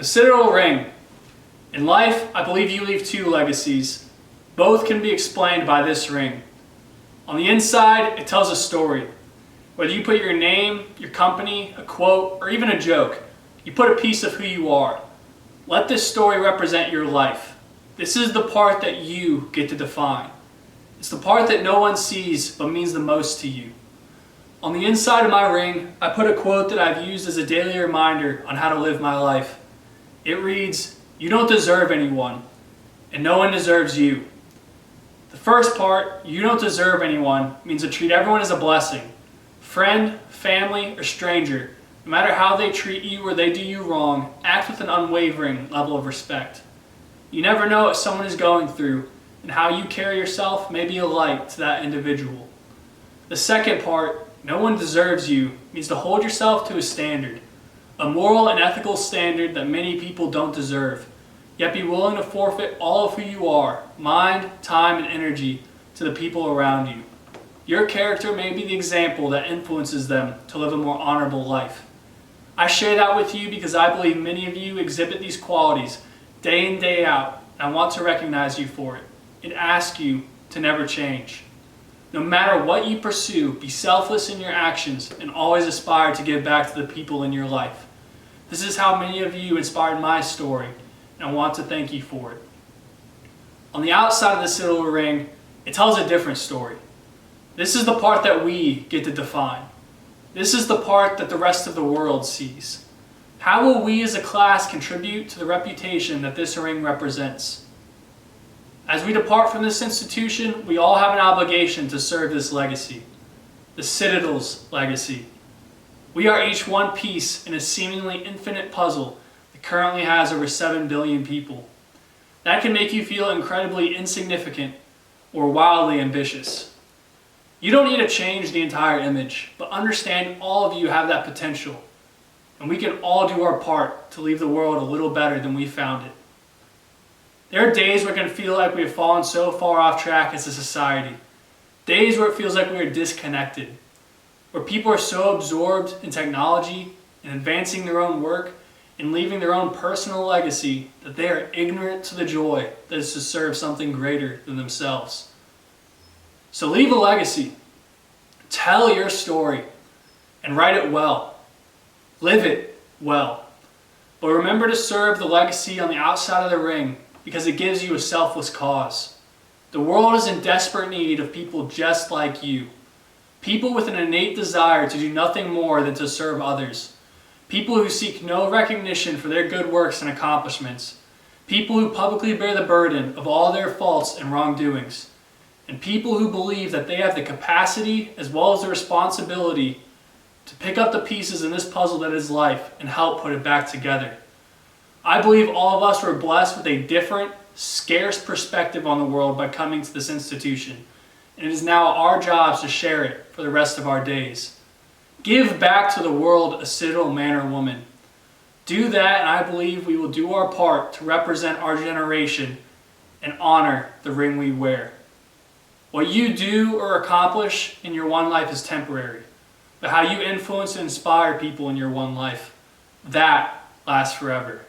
Citadel ring. In life, I believe you leave two legacies. Both can be explained by this ring. On the inside, it tells a story. Whether you put your name, your company, a quote, or even a joke, you put a piece of who you are. Let this story represent your life. This is the part that you get to define. It's the part that no one sees but means the most to you. On the inside of my ring, I put a quote that I've used as a daily reminder on how to live my life. It reads, "You don't deserve anyone, and no one deserves you." The first part, "you don't deserve anyone," means to treat everyone as a blessing. Friend, family, or stranger, no matter how they treat you or they do you wrong, act with an unwavering level of respect. You never know what someone is going through, and how you carry yourself may be a light to that individual. The second part, "no one deserves you," means to hold yourself to a standard, a moral and ethical standard that many people don't deserve, yet be willing to forfeit all of who you are, mind, time, and energy, to the people around you. Your character may be the example that influences them to live a more honorable life. I share that with you because I believe many of you exhibit these qualities day in, day out, and I want to recognize you for it. It asks you to never change. No matter what you pursue, be selfless in your actions and always aspire to give back to the people in your life. This is how many of you inspired my story, and I want to thank you for it. On the outside of the Citadel ring, it tells a different story. This is the part that we get to define. This is the part that the rest of the world sees. How will we as a class contribute to the reputation that this ring represents? As we depart from this institution, we all have an obligation to serve this legacy, the Citadel's legacy. We are each one piece in a seemingly infinite puzzle that currently has over 7 billion people. That can make you feel incredibly insignificant or wildly ambitious. You don't need to change the entire image, but understand all of you have that potential, and we can all do our part to leave the world a little better than we found it. There are days where it can feel like we have fallen so far off track as a society. Days where it feels like we are disconnected. Where people are so absorbed in technology and advancing their own work and leaving their own personal legacy that they are ignorant to the joy that is to serve something greater than themselves. So leave a legacy. Tell your story and write it well. Live it well. But remember to serve the legacy on the outside of the ring, because it gives you a selfless cause. The world is in desperate need of people just like you. People with an innate desire to do nothing more than to serve others. People who seek no recognition for their good works and accomplishments. People who publicly bear the burden of all their faults and wrongdoings. And people who believe that they have the capacity as well as the responsibility to pick up the pieces in this puzzle that is life and help put it back together. I believe all of us were blessed with a different, scarce perspective on the world by coming to this institution, and it is now our jobs to share it for the rest of our days. Give back to the world a Citadel man or woman. Do that, and I believe we will do our part to represent our generation and honor the ring we wear. What you do or accomplish in your one life is temporary, but how you influence and inspire people in your one life, that lasts forever.